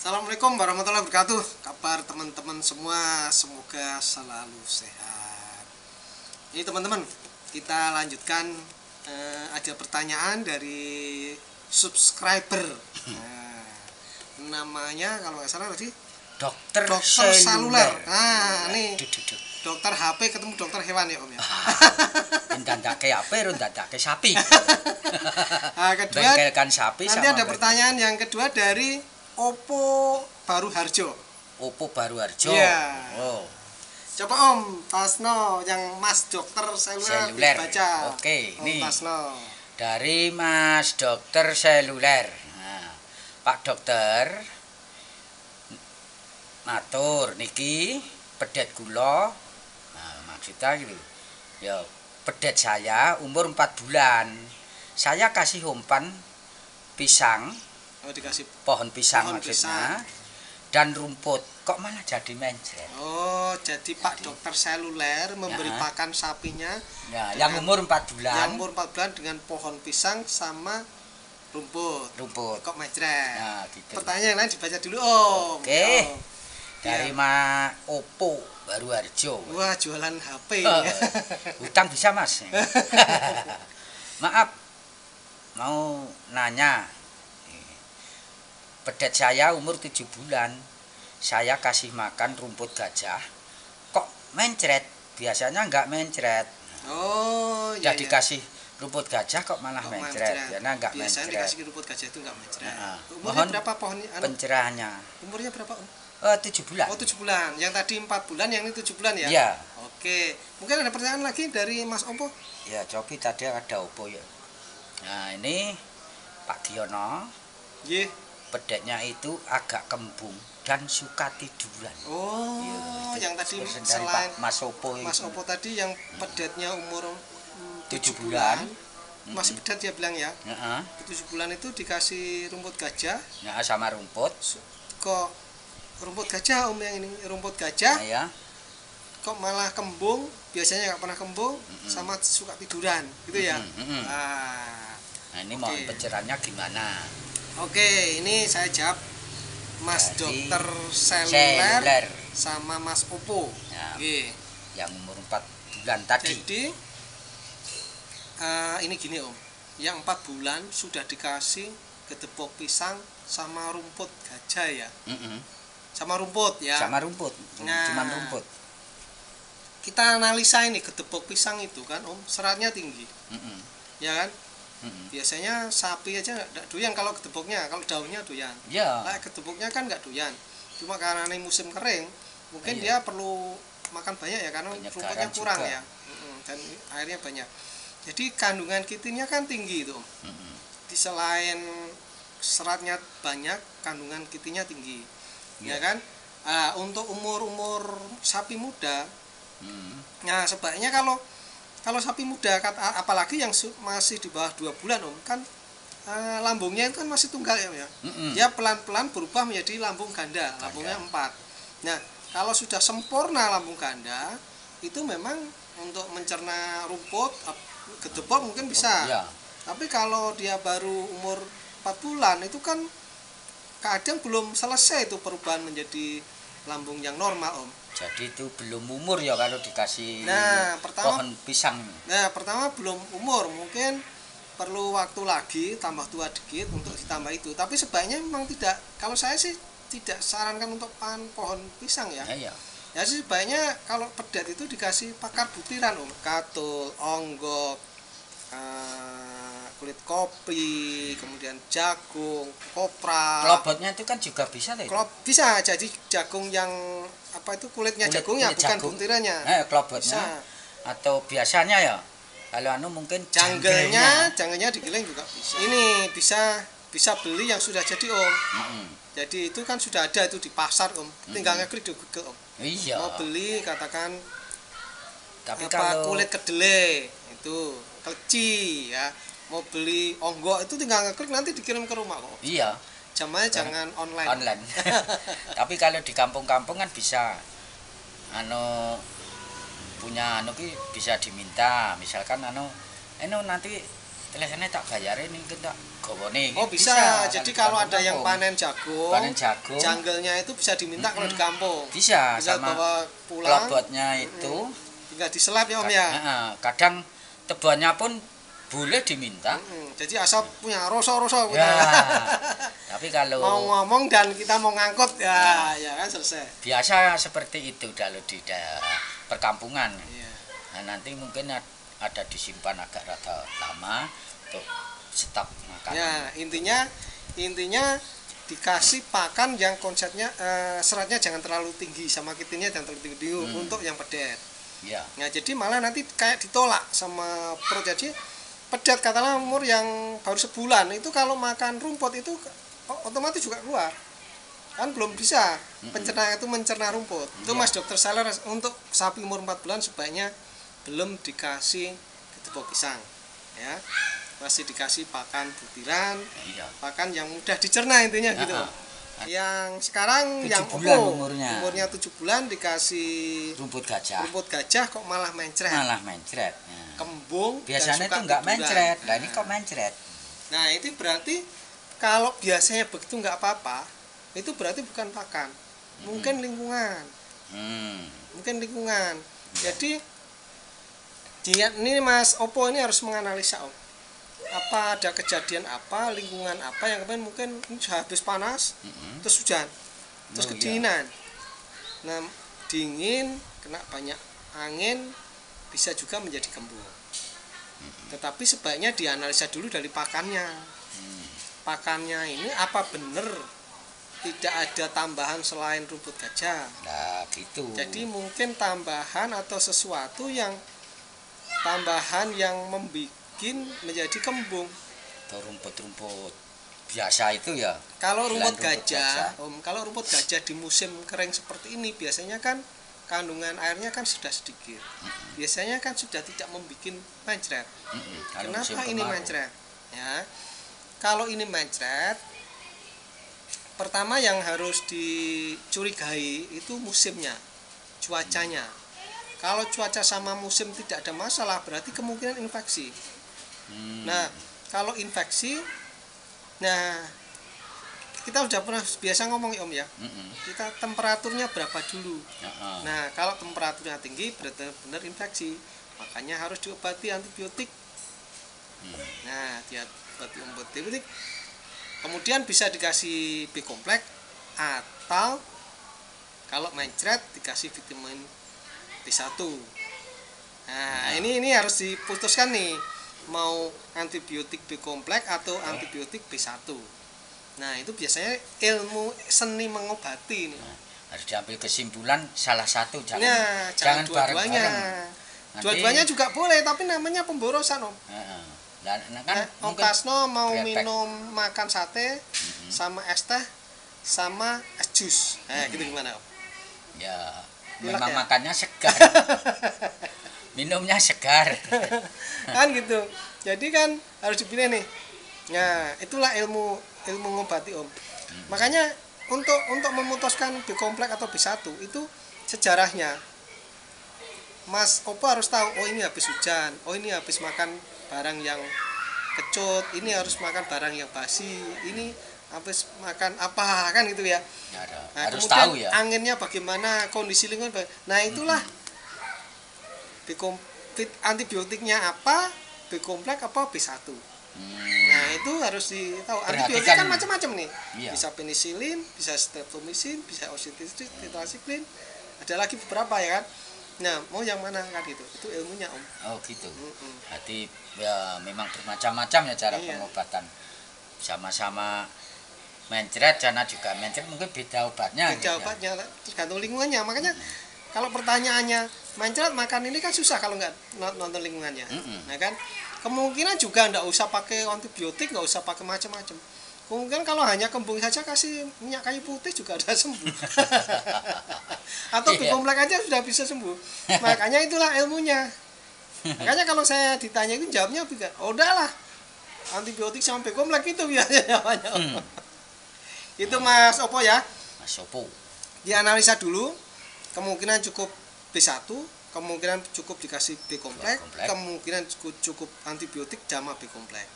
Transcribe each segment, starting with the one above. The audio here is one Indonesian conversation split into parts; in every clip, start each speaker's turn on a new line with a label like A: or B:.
A: Assalamualaikum warahmatullahi wabarakatuh. Kabar teman-teman semua, semoga selalu sehat. Ini teman-teman, kita lanjutkan. Ada pertanyaan dari subscriber. Namanya kalau nggak salah tadi
B: Dokter
A: Saluler. Nah, ini dokter HP ketemu dokter hewan ya Om ya.
B: Ndandake HP, ndandake sapi.
A: Nah, kedua,
B: bengkelkan sapi.
A: nanti ada pertanyaan yang kedua dari Oppo Baru Harjo.
B: Oppo Baru Harjo.
A: Iya.
B: Oh.
A: Coba Om Tasno yang Mas Dokter Seluler baca.
B: Oke,
A: Om
B: ini
A: Tasno.
B: dari Mas Dokter Seluler. Nah, Pak Dokter, matur niki pedet kula. Nah, maksudnya gitu. Ya, pedet saya umur 4 bulan. Saya kasih umpan pisang.
A: Oh, dikasih
B: Pohon pisang
A: pohon
B: maksudnya. Dan rumput kok malah jadi mencret.
A: Oh, jadi Pak Dokter Seluler memberi
B: Ya.
A: pakan sapinya
B: Ya,
A: dengan-
B: yang umur 4 bulan.
A: yang umur 4 bulan dengan pohon pisang sama rumput. Kok mencret.
B: Nah, gitu.
A: Pertanyaan yang lain dibaca dulu Om.
B: Oke.
A: Ya, Om.
B: Dari
A: Ya.
B: Oppo Baru Harjo.
A: Wah, jualan HP.
B: Hutang bisa, Mas. Maaf. Mau nanya. Pedet saya umur 7 bulan. Saya kasih makan rumput gajah. Kok mencret? Biasanya enggak mencret.
A: Oh,
B: Udah
A: iya.
B: dikasih rumput gajah kok malah
A: Kok
B: mencret. Karena enggak
A: Biasanya
B: mencret.
A: dikasih rumput gajah itu enggak mencret.
B: Nah,
A: Umurnya
B: mohon
A: berapa pohon?
B: Pencerahannya.
A: Umurnya berapa Om?
B: 7 bulan.
A: Oh, 7 bulan. Yang tadi 4 bulan, yang ini 7 bulan ya?
B: Iya.
A: Oke. Mungkin ada pertanyaan lagi dari Mas Oppo?
B: Ya, cobi tadi ada Oppo ya. Nah, ini Pak Giono.
A: Nggih.
B: Pedetnya itu agak kembung dan suka tiduran.
A: Oh,
B: Ya,
A: yang tadi
B: dari
A: selain
B: Pak Mas Oppo
A: Mas
B: itu.
A: Oppo tadi yang pedetnya umur 7
B: 7
A: bulan.
B: bulan.
A: Masih pedet dia bilang ya.
B: Heeh.
A: 7 bulan itu dikasih rumput gajah.
B: Ya, sama rumput.
A: Kok rumput gajah Om yang ini rumput gajah
B: Nah, ya.
A: kok malah kembung, biasanya nggak pernah kembung, sama suka tiduran gitu ya.
B: Nah, ini
A: Oke.
B: mohon pencerahannya gimana?
A: Oke, ini saya jawab Mas
B: Jadi,
A: Dokter Seluler
B: Seluler.
A: sama Mas Oppo.
B: Ya,
A: Oke.
B: yang umur 4 bulan tadi.
A: Jadi ini gini Om, yang 4 bulan sudah dikasih gedebok pisang sama rumput gajah ya,
B: Mm-mm.
A: sama rumput ya.
B: Sama rumput.
A: Nah.
B: Cuman rumput.
A: Kita analisa ini gedebok pisang itu kan Om, seratnya tinggi,
B: Mm-mm.
A: ya kan?
B: Mm-mm.
A: Biasanya sapi aja nggak doyan kalau gedeboknya, kalau daunnya doyan.
B: Ya.
A: Nah, gedeboknya kan nggak doyan. Cuma karena ini musim kering, mungkin
B: Iya.
A: dia perlu makan banyak ya karena
B: Penyegaran
A: rumputnya kurang
B: juga.
A: ya. Dan airnya banyak. Jadi kandungan kitinnya kan tinggi itu.
B: Mm-mm.
A: Di selain seratnya banyak, kandungan kitinnya tinggi. Ya
B: Iya.
A: kan? Untuk umur-umur sapi muda,
B: Mm.
A: nah sebaiknya kalau sapi muda apalagi yang masih di bawah 2 bulan Om, kan lambungnya itu kan masih tunggal ya.
B: Mm-mm.
A: Dia pelan-pelan berubah menjadi lambung ganda, lambungnya 4. Nah, kalau sudah sempurna lambung ganda, itu memang untuk mencerna rumput, gedebok mungkin bisa.
B: Ya.
A: Tapi kalau dia baru umur 4 bulan, itu kan kadang belum selesai itu perubahan menjadi lambung yang normal Om.
B: Jadi itu belum umur ya kalau dikasih
A: Nah, pertama-
B: pohon pisang.
A: Nah, pertama belum umur, mungkin perlu waktu lagi, tambah tua dikit untuk ditambah itu. Tapi sebaiknya memang tidak, kalau saya sih tidak sarankan untuk pohon pisang ya.
B: Ya, ya.
A: Ya sih sebaiknya kalau pedet itu dikasih pakar butiran Om, katul, onggok, kulit kopi, kemudian jagung, kopra.
B: Kelobotnya itu kan juga bisa deh.
A: Bisa jadi jagung yang apa itu kulitnya jagungnya,
B: kulit
A: bukan
B: jagung.
A: butirannya.
B: Kelobotnya.
A: Bisa.
B: Atau biasanya ya kalau mungkin
A: Janggelnya digiling juga bisa. Ini bisa beli yang sudah jadi Om.
B: Mm-mm.
A: Jadi itu kan sudah ada itu di pasar Om. Tinggal ngeklik di Google Om.
B: Iya.
A: Mau beli katakan
B: Tapi
A: apa
B: kalau
A: kulit kedelai itu keleci ya. Mau beli onggok itu tinggal ngeklik nanti dikirim ke rumah kok.
B: iya
A: Jamnya jangan online.
B: online. Tapi kalau di kampung-kampung kan bisa punya bisa diminta, misalkan nanti teleponnya tak bayarin ini kita gawane.
A: Oh bisa. Jadi kalau ada yang
B: panen
A: panen jagung,
B: jagung,
A: janggelnya itu bisa diminta kalau di kampung.
B: bisa
A: Bisa
B: sama
A: bawa pulang.
B: klobotnya itu.
A: Tinggal diselap ya Om ya.
B: Kadang tebuannya pun boleh diminta.
A: Jadi asal punya rosok-rosok gitu.
B: Ya. Tapi kalau
A: Mau ngomong dan kita mau ngangkut ya kan selesai.
B: biasa seperti itu kalau di perkampungan.
A: Iya.
B: Nah, nanti mungkin ada disimpan agak rada lama untuk stok makanan.
A: Ya, intinya dikasih pakan yang konsepnya seratnya jangan terlalu tinggi sama kitinnya jangan terlalu tinggi untuk yang pedet.
B: Ya.
A: Nah, jadi malah nanti kayak ditolak sama perut. Jadi pedet katakanlah umur yang baru sebulan itu kalau makan rumput itu otomatis juga keluar. Kan belum bisa pencernaan itu mencerna rumput. Itu Mas Dokter Seller untuk sapi umur 4 bulan sebaiknya belum dikasih gedebok pisang ya. Masih dikasih pakan butiran, pakan yang mudah dicerna intinya gitu. Yang sekarang yang umurnya 7 bulan dikasih
B: rumput gajah
A: kok malah mencret. Kembung
B: biasanya itu enggak mencret. Nah, ini kok mencret.
A: Nah, itu berarti kalau biasanya begitu enggak apa-apa, itu berarti bukan pakan. Mungkin lingkungan. Mungkin lingkungan. Jadi ini Mas Opo ini harus menganalisa Om. Apa ada kejadian apa, lingkungan apa yang kemarin mungkin habis panas, terus hujan, terus kedinginan. Nah, dingin, kena banyak angin, bisa juga menjadi kembung. Tetapi sebaiknya dianalisa dulu dari pakannya. Pakannya ini apa benar tidak ada tambahan selain rumput gajah?
B: Nah, gitu.
A: Jadi mungkin tambahan atau sesuatu yang tambahan yang membuat menjadi kembung
B: atau rumput-rumput biasa itu ya.
A: Kalau rumput gajah, Om, kalau rumput gajah di musim kering seperti ini biasanya kan kandungan airnya kan sudah sedikit. Biasanya kan sudah tidak membuat mencret. Kenapa ini mencret? Ya. Kalau ini mencret, pertama yang harus dicurigai itu musimnya, cuacanya. Kalau cuaca sama musim tidak ada masalah, berarti kemungkinan infeksi. Nah, kalau infeksi, nah kita udah pernah biasa ngomong ya Om ya, kita temperaturnya berapa dulu. Nah, kalau temperaturnya tinggi benar-benar infeksi, makanya harus diobati antibiotik. Nah, diobati antibiotik, kemudian bisa dikasih B-kompleks atau kalau mencret dikasih vitamin B1. Nah, ini harus diputuskan nih, mau antibiotik B-kompleks atau antibiotik B1. Nah, itu biasanya ilmu seni mengobati nih.
B: Harus diambil kesimpulan salah satu,
A: jangan dua-duanya. Dua-duanya juga boleh, tapi namanya pemborosan Om. Om Kasno mau minum makan sate sama es teh sama es jus. Gitu gimana Om?
B: Ya, memang makannya segar. Minumnya segar.
A: Kan gitu. Jadi kan harus dipilih nih. Nah, itulah ilmu ngobati Om. Makanya untuk memutuskan B-kompleks atau B1 itu sejarahnya Mas Opo harus tahu, oh ini habis hujan, oh ini habis makan barang yang kecut, ini harus makan barang yang basi, ini habis makan apa kan gitu ya. Nah,
B: harus
A: kemudian
B: tahu ya.
A: Anginnya bagaimana, kondisi lingkungan. Nah, itulah antibiotiknya apa, B-kompleks apa B1. Nah, itu harus ditahu. Antibiotik kan macam-macam nih. Bisa penisilin, bisa streptomycin, bisa oseltamivir, ada lagi beberapa ya kan. Nah, mau yang mana kan gitu. Itu ilmunya Om.
B: Oh gitu. Berarti ya memang bermacam-macam ya cara pengobatan. Sama-sama mencret, karena juga mencret mungkin beda obatnya.
A: Beda obatnya, tergantung lingkungannya. Makanya kalau pertanyaannya mencret makan ini kan susah kalau nggak nonton lingkungannya. Nah kan, kemungkinan juga nggak usah pakai antibiotik, nggak usah pakai macam-macam. Kemungkinan kalau hanya kembung saja kasih minyak kayu putih juga ada sembuh. Atau B-kompleks aja sudah bisa sembuh. Makanya itulah ilmunya. Makanya kalau saya ditanya itu jawabnya bukan, oh udahlah antibiotik sama B-kompleks itu biasanya jawabannya. Itu Mas Opo ya.
B: Mas Opo.
A: Dianalisa dulu. Kemungkinan cukup B1, kemungkinan cukup dikasih B-kompleks, kemungkinan cukup antibiotik sama B-kompleks.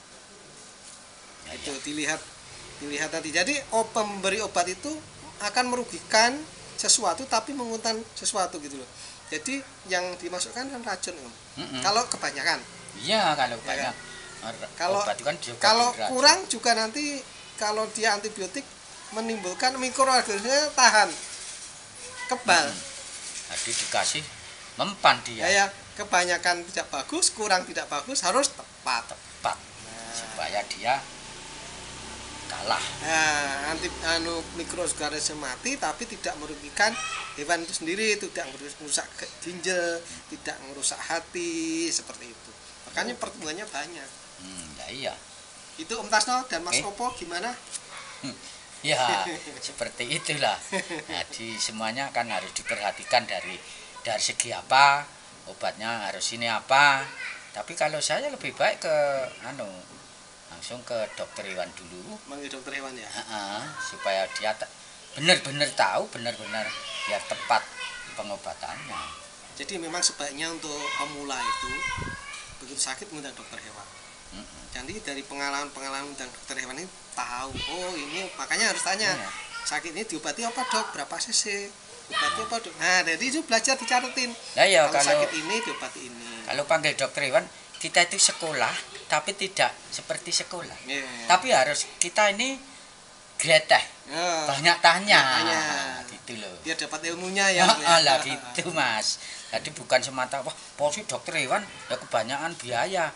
A: Itu dilihat nanti. Jadi pemberi obat itu akan merugikan sesuatu tapi menguntungkan sesuatu gitu loh. Jadi yang dimasukkan kan racun Om. Kalau kebanyakan.
B: Iya, kalau banyak.
A: Kalau
B: obat itu kan juga
A: kalau
B: beracun.
A: kurang juga nanti kalau dia antibiotik menimbulkan mikroorganisme tahan kebal.
B: Jadi dikasih mempan dia.
A: Ya, kebanyakan tidak bagus, kurang tidak bagus, harus tepat.
B: Supaya dia kalah.
A: Nah, mikroorganisme mati tapi tidak merugikan hewan itu sendiri, tidak merusak ginjal, tidak merusak hati, seperti itu. Makanya pertumbuhannya banyak.
B: Ya iya.
A: Itu Om Tasno dan Mas Opo gimana?
B: Ya, seperti itulah. Jadi semuanya kan harus diperhatikan dari segi apa, obatnya harus ini apa. Tapi kalau saya lebih baik ke langsung ke dokter hewan dulu.
A: Manggil dokter hewan ya?
B: Supaya dia benar-benar tahu, benar-benar biar tepat pengobatannya.
A: Jadi memang sebaiknya untuk pemula itu begitu sakit mengundang dokter hewan. Jadi dari pengalaman undang dokter hewan ini tahu, oh ini makanya harus tanya, sakit ini diobati apa dok, berapa cc, obati apa dok. Nah jadi itu belajar dicatetin. Kalau sakit ini diobati ini.
B: Kalau panggil dokter hewan, kita itu sekolah tapi tidak seperti sekolah. Tapi harus kita ini greteh, banyak tanya, gitu loh.
A: Biar dapat ilmunya ya.
B: Lah gitu Mas. Jadi bukan semata wah polisi dokter hewan ya kebanyakan biaya.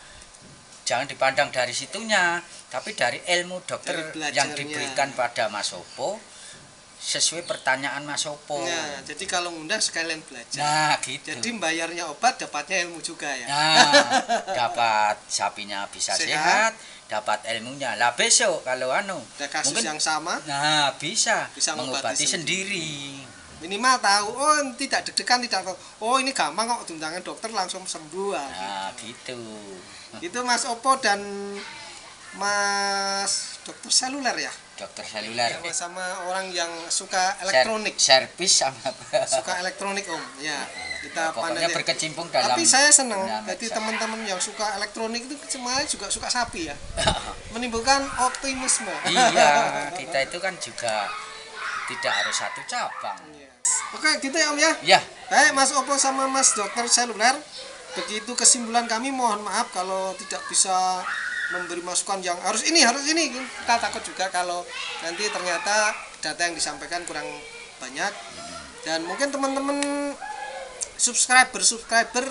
B: Jangan dipandang dari situnya, tapi dari ilmu dokter yang diberikan pada Mas Opo sesuai pertanyaan Mas Opo.
A: Nah, jadi kalau ngundang sekalian belajar.
B: Nah, gitu.
A: Jadi bayarnya obat, dapatnya ilmu juga ya.
B: Nah, dapat sapinya bisa sehat, dapat ilmunya. Lah besok kalau
A: ada kasus mungkin yang sama,
B: nah bisa mengobati sendiri.
A: Minimal tahu, oh tidak deg-degan, tidak tahu. Oh ini gampang kok, undangan dokter langsung sembuh.
B: Nah, gitu.
A: Itu Mas Opo dan Mas dokter seluler ya?
B: Dokter seluler.
A: Sama orang yang suka elektronik.
B: Servis sama
A: suka elektronik Om. Ya, kita
B: pokoknya berkecimpung dalam.
A: Tapi saya senang. Jadi teman-teman yang suka elektronik itu semuanya juga suka sapi ya. Menimbulkan optimisme.
B: Iya, kita itu kan juga tidak harus satu cabang.
A: Oke, gitu ya Om ya?
B: Iya.
A: Baik Mas Opo sama Mas dokter seluler. Begitu kesimpulan kami, mohon maaf kalau tidak bisa memberi masukan yang harus ini. Kita takut juga kalau nanti ternyata data yang disampaikan kurang banyak. Dan mungkin teman-teman subscriber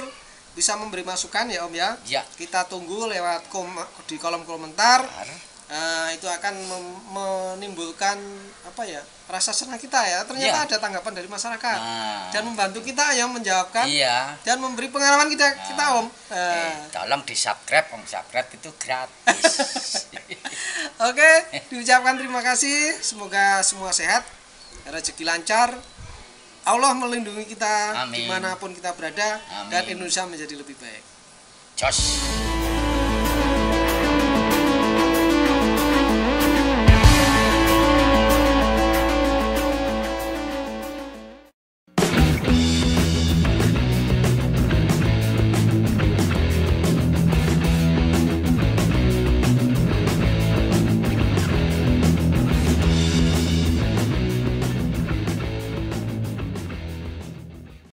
A: bisa memberi masukan ya Om ya.
B: Ya.
A: Kita tunggu lewat di kolom komentar. Itu akan menimbulkan rasa senang kita ya. Ternyata ada tanggapan dari masyarakat dan membantu kita ya menjawabkan dan memberi pengalaman kita Om.
B: Tolong di subscribe Om, subscribe itu gratis.
A: Oke, diucapkan terima kasih. Semoga semua sehat, rezeki lancar, Allah melindungi kita dimanapun kita berada. Amin. Dan Indonesia menjadi lebih baik.
B: Jos.